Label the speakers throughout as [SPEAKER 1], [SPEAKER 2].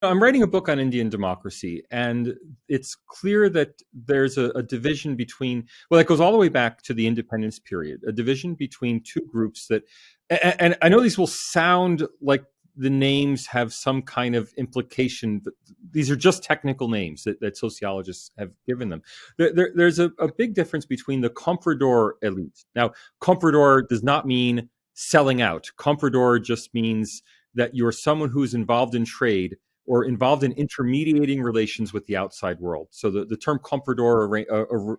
[SPEAKER 1] I'm writing a book on Indian democracy, and it's clear that there's a division between, well, it goes all the way back to the independence period, a division between two groups that, and I know these will sound like the names have some kind of implication, but these are just technical names that sociologists have given them. There's a big difference between the comprador elite. Now, comprador does not mean selling out. Comprador just means that you're someone who's involved in trade or involved in intermediating relations with the outside world. So the term comprador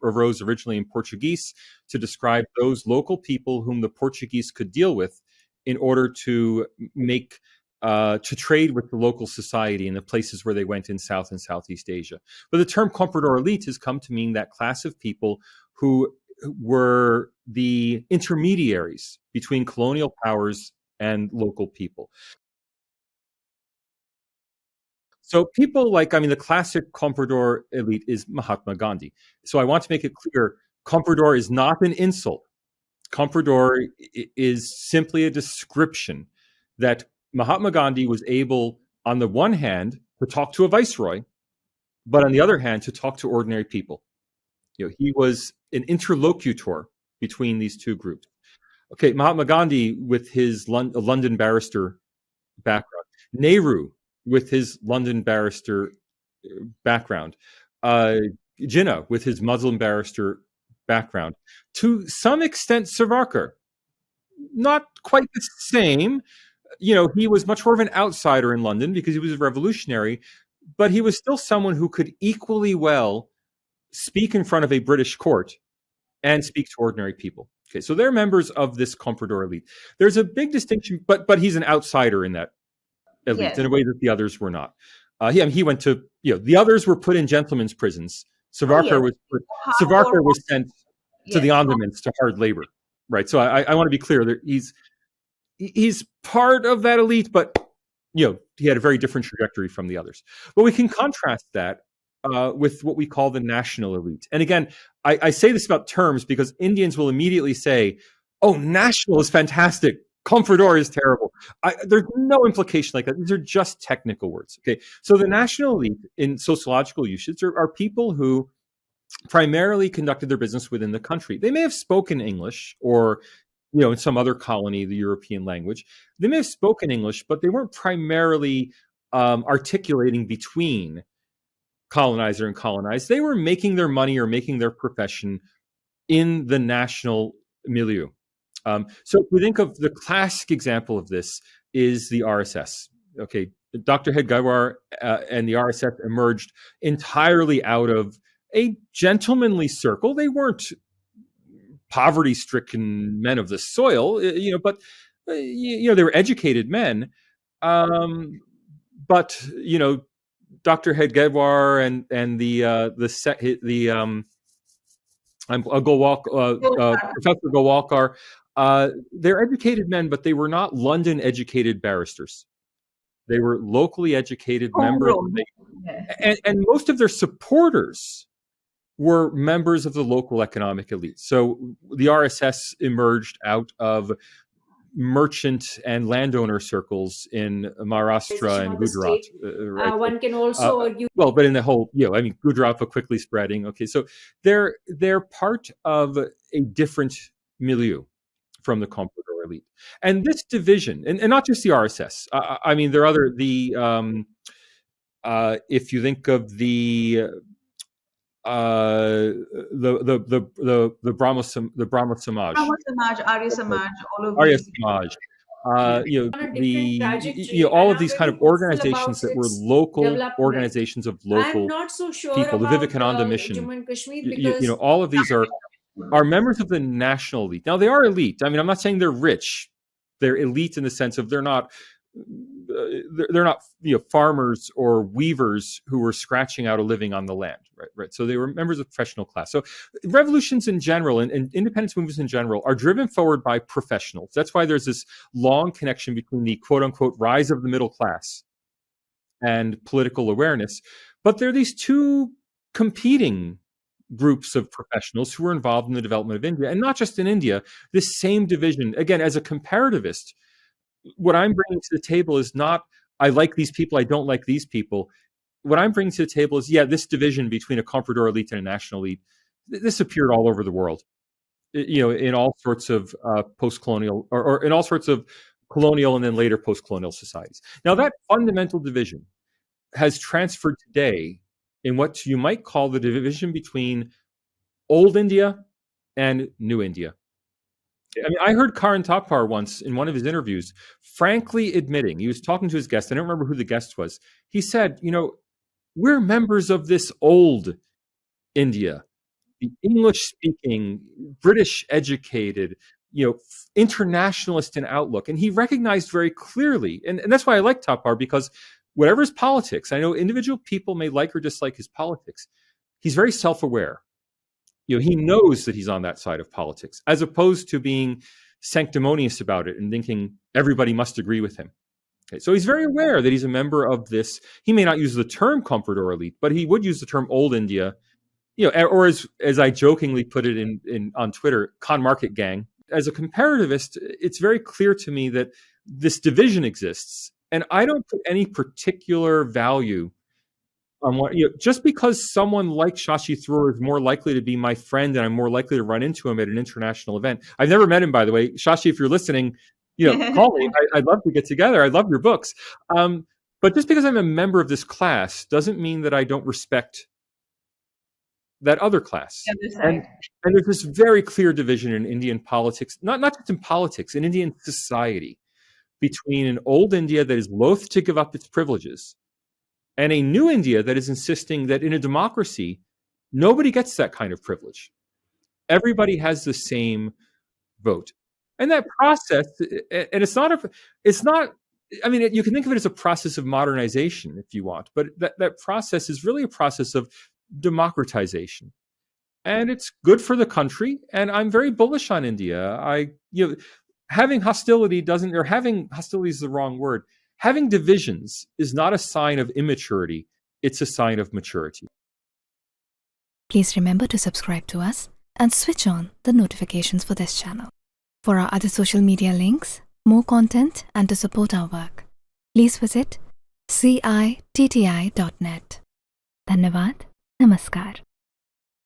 [SPEAKER 1] arose originally in Portuguese to describe those local people whom the Portuguese could deal with in order to make to trade with the local society in the places where they went in South and Southeast Asia. But the term comprador elite has come to mean that class of people who were the intermediaries between colonial powers and local people. So people like, I mean, the classic comprador elite is Mahatma Gandhi. So I want to make it clear, comprador is not an insult. Comprador is simply a description that Mahatma Gandhi was able, on the one hand, to talk to a viceroy, but on the other hand, to talk to ordinary people. You know, he was an interlocutor between these two groups. Okay, Mahatma Gandhi with his London barrister background, Nehru with his London barrister background, Jinnah with his Muslim barrister background, to some extent Savarkar, not quite the same. You know, he was much more of an outsider in London because he was a revolutionary, but he was still someone who could equally well speak in front of a British court and speak to ordinary people. Okay, so they're members of this comprador elite. There's a big distinction, but he's an outsider in that elite in a way that the others were not. He went to, the others were put in gentlemen's prisons. Savarkar was sent to the Andamans to hard labor, right? So I want to be clear that he's part of that elite, but he had a very different trajectory from the others. But we can contrast that with what we call the national elite. And again, I say this about terms because Indians will immediately say, "Oh, national is fantastic. Comprador is terrible." There's no implication like that. These are just technical words. Okay, so the national elite in sociological usage are people who primarily conducted their business within the country. They may have spoken English or, in some other colony, the European language. They may have spoken English, but they weren't primarily articulating between colonizer and colonized. They were making their money or making their profession in the national milieu. So if we think of the classic example of this is the RSS. Okay, Dr. Hedgewar and the RSS emerged entirely out of a gentlemanly circle. They weren't poverty-stricken men of the soil, but they were educated men. But Dr. Hedgewar and Professor Golwalkar, they're educated men, but they were not London-educated barristers. They were locally educated members, and most of their supporters were members of the local economic elite. So the RSS emerged out of merchant and landowner circles in Maharashtra and Gujarat. Right?
[SPEAKER 2] One can also argue.
[SPEAKER 1] But in the whole, Gujarat quickly spreading. Okay, so they're part of a different milieu from the comprador elite, and this division, and not just the RSS. There are other if you think of the Brahmo Samaj,
[SPEAKER 3] Arya Samaj, all of
[SPEAKER 1] Arya Samaj, all of these kind of organizations that were local organizations of local people, the Vivekananda Mission, all of these are members of the national elite. Now they are elite. I'm not saying they're rich. They're elite in the sense of they're not farmers or weavers who were scratching out a living on the land, right? So they were members of professional class. So revolutions in general and independence movements in general are driven forward by professionals. That's why there's this long connection between the quote unquote rise of the middle class and political awareness. But there are these two competing groups of professionals who were involved in the development of India, and not just in India. This same division, again, as a comparativist, what I'm bringing to the table is not I like these people, I don't like these people. What I'm bringing to the table is, this division between a comprador elite and a national elite, this appeared all over the world, in all sorts of post-colonial or in all sorts of colonial and then later post-colonial societies. Now, that fundamental division has transferred today in what you might call the division between old India and new India. I mean, I heard Karan Thapar once in one of his interviews frankly admitting, he was talking to his guest, I don't remember who the guest was. He said, we're members of this old India, the English-speaking, British-educated, internationalist in outlook. And he recognized very clearly, and that's why I like Thapar, because whatever his politics, I know individual people may like or dislike his politics, he's very self-aware. He knows that he's on that side of politics, as opposed to being sanctimonious about it and thinking everybody must agree with him. Okay, so he's very aware that he's a member of this. He may not use the term comprador elite, but he would use the term old India, or as I jokingly put it on Twitter, con market gang. As a comparativist, it's very clear to me that this division exists, and I don't put any particular value on what, just because someone like Shashi Tharoor is more likely to be my friend and I'm more likely to run into him at an international event. I've never met him, by the way. Shashi, if you're listening, call me. I'd love to get together. I love your books. But just because I'm a member of this class doesn't mean that I don't respect that other class. And there's this very clear division in Indian politics, not just in politics, in Indian society, between an old India that is loath to give up its privileges and a new India that is insisting that in a democracy, nobody gets that kind of privilege. Everybody has the same vote. And that process, and I mean, you can think of it as a process of modernization if you want, but that process is really a process of democratization. And it's good for the country. And I'm very bullish on India. Having hostility is the wrong word. Having divisions is not a sign of immaturity. It's a sign of maturity.
[SPEAKER 2] Please remember to subscribe to us and switch on the notifications for this channel. For our other social media links, more content, and to support our work, please visit citti.net. Dhanyavad. Namaskar.